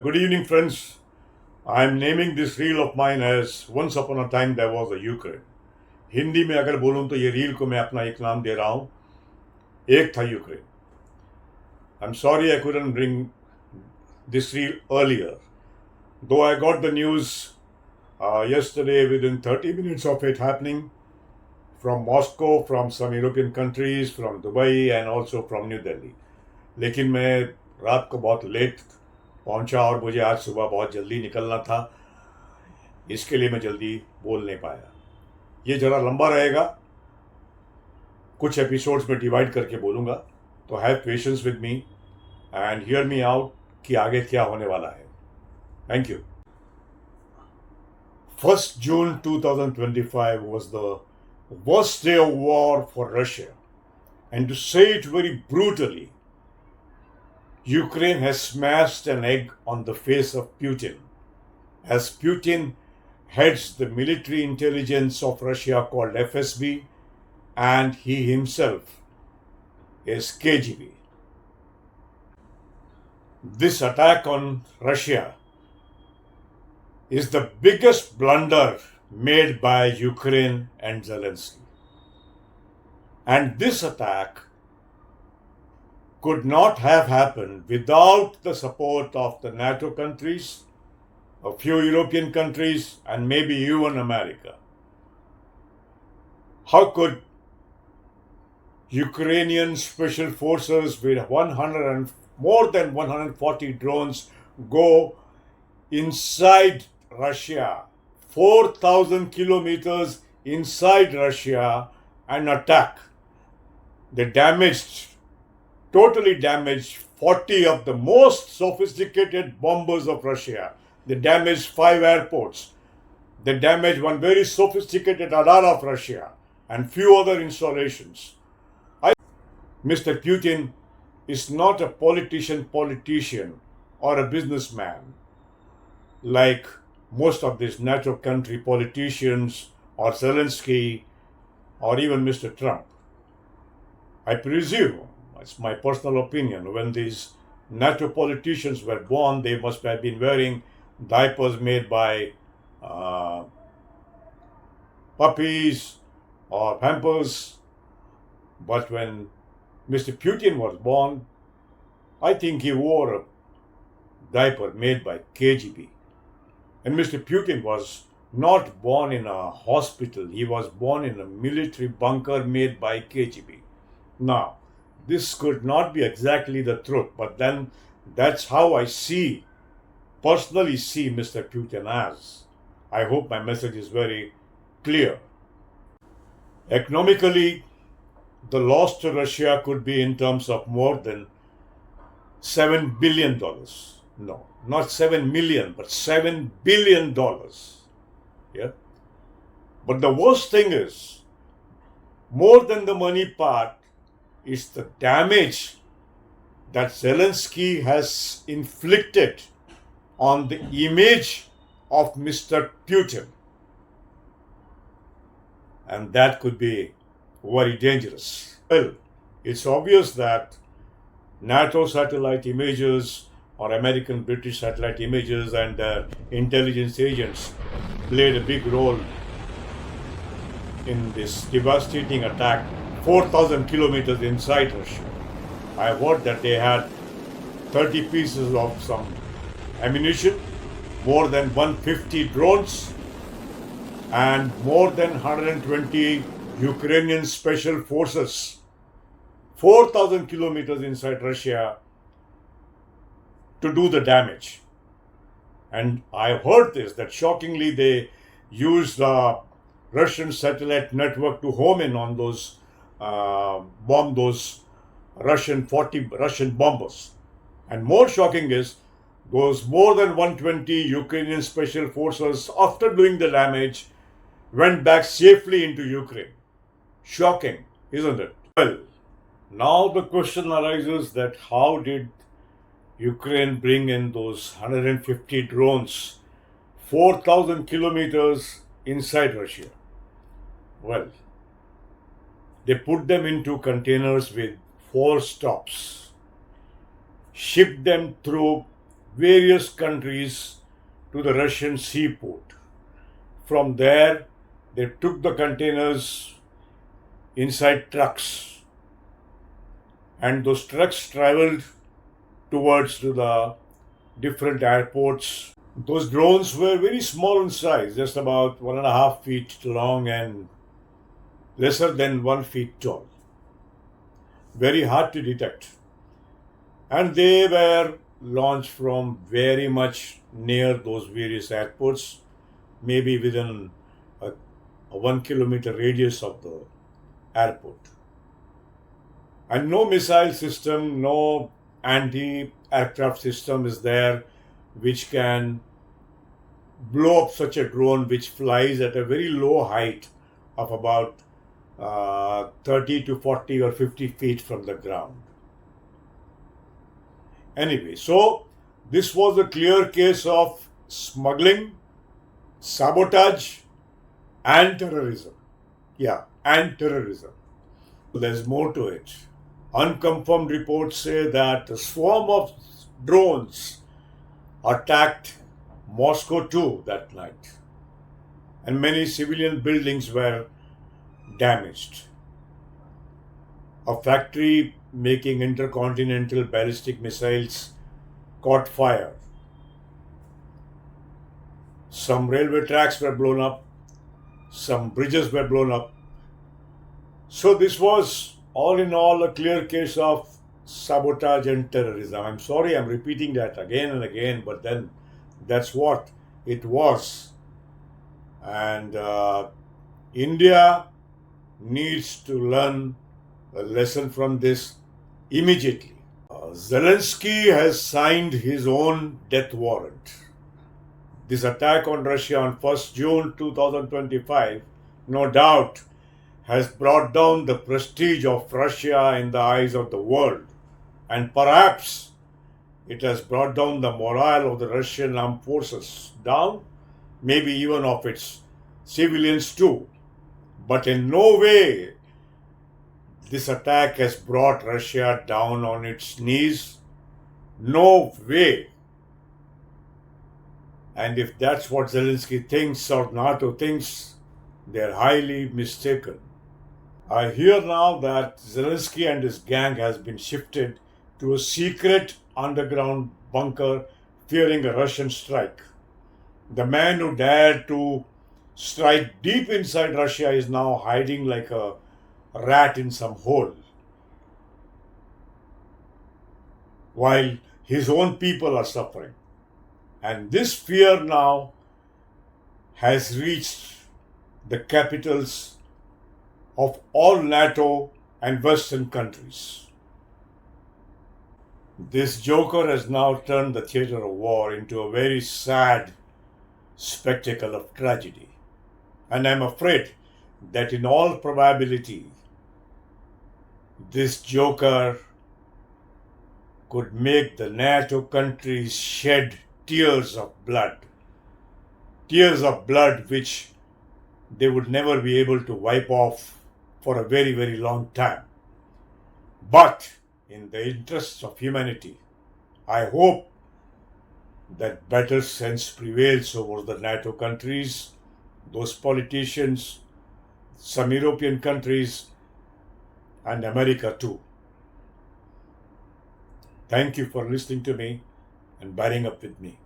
Good evening, friends. I am naming this reel of mine as Once Upon a Time There Was a Ukraine. Hindi में अगर बोलूं तो ये reel को मैं अपना एक नाम दे रहा हूं, एक था Ukraine. I'm sorry I couldn't bring this reel earlier, though I got the news yesterday within 30 minutes of it happening from Moscow, from some European countries, from Dubai and also from New Delhi. लेकिन मैं रात को बहुत late पहुंचा और मुझे आज सुबह बहुत जल्दी निकलना था, इसके लिए मैं जल्दी बोल नहीं पाया. ये ज़रा लंबा रहेगा, कुछ एपिसोड्स में डिवाइड करके बोलूँगा, तो have patience with me and hear me out कि आगे क्या होने वाला है. Thank you. 1st June 2025 was the worst day of war for Russia, and to say it very brutally, Ukraine has smashed an egg on the face of Putin, as Putin heads the military intelligence of Russia called FSB, and he himself is KGB. This attack on Russia is the biggest blunder made by Ukraine and Zelensky. And this attack could not have happened without the support of the NATO countries, a few European countries, and maybe even America. How could Ukrainian special forces with more than 140 drones go inside Russia, 4,000 kilometers inside Russia, and attack? They totally damaged 40 of the most sophisticated bombers of Russia. They damaged 5 airports. They damaged one very sophisticated radar of Russia and few other installations. Mr. Putin is not a politician or a businessman like most of these NATO country politicians or Zelensky or even Mr. Trump. I presume, it's my personal opinion, when these NATO politicians were born, they must have been wearing diapers made by puppies or Pampers. But when Mr. Putin was born, I think he wore a diaper made by KGB. And Mr. Putin was not born in a hospital. He was born in a military bunker made by KGB. Now, this could not be exactly the truth, but then that's how I personally see Mr. Putin as. I hope my message is very clear. Economically, the loss to Russia could be in terms of more than $7 billion. No, not 7 million, but $7 billion. Yeah. But the worst thing is, more than the money part, is the damage that Zelensky has inflicted on the image of Mr. Putin. And that could be very dangerous. Well, it's obvious that NATO satellite images or American British satellite images and their intelligence agents played a big role in this devastating attack 4,000 kilometers inside Russia. I heard that they had 30 pieces of some ammunition, more than 150 drones, and more than 120 Ukrainian special forces. 4,000 kilometers inside Russia to do the damage. And I heard this, that shockingly they used the Russian satellite network to home in on those bomb those Russian bombers. And more shocking is those more than 120 Ukrainian special forces, after doing the damage, went back safely into Ukraine. Shocking, isn't it? Well, now the question arises that how did Ukraine bring in those 150 drones 4,000 kilometers inside Russia? Well, they put them into containers with 4 stops, shipped them through various countries to the Russian seaport. From there, they took the containers inside trucks, and those trucks traveled towards to the different airports. Those drones were very small in size, just about 1.5 feet long and lesser than 1 feet tall. Very hard to detect. And they were launched from very much near those various airports, maybe within a 1 kilometer radius of the airport. And no missile system, no anti aircraft system is there which can blow up such a drone which flies at a very low height of about 30 to 40 or 50 feet from the ground. Anyway, so this was a clear case of smuggling, sabotage, and terrorism. Yeah, and terrorism. There's more to it. Unconfirmed reports say that a swarm of drones attacked Moscow too that night, and many civilian buildings were damaged. A factory making intercontinental ballistic missiles caught fire. Some railway tracks were blown up, some bridges were blown up. So this was all in all a clear case of sabotage and terrorism. I'm sorry I'm repeating that again and again, but then that's what it was. And India needs to learn a lesson from this immediately. Zelensky has signed his own death warrant. This attack on Russia on 1st June 2025, no doubt, has brought down the prestige of Russia in the eyes of the world. And perhaps it has brought down the morale of the Russian armed forces down, maybe even of its civilians too. But in no way this attack has brought Russia down on its knees. No way. And if that's what Zelensky thinks or NATO thinks, they're highly mistaken. I hear now that Zelensky and his gang has been shifted to a secret underground bunker fearing a Russian strike. The man who dared to strike deep inside Russia is now hiding like a rat in some hole, while his own people are suffering. And this fear now has reached the capitals of all NATO and Western countries. This joker has now turned the theater of war into a very sad spectacle of tragedy. And I'm afraid that in all probability, this joker could make the NATO countries shed tears of blood which they would never be able to wipe off for a very, very long time. But in the interests of humanity, I hope that better sense prevails over the NATO countries, those politicians, some European countries, and America too. Thank you for listening to me and bearing up with me.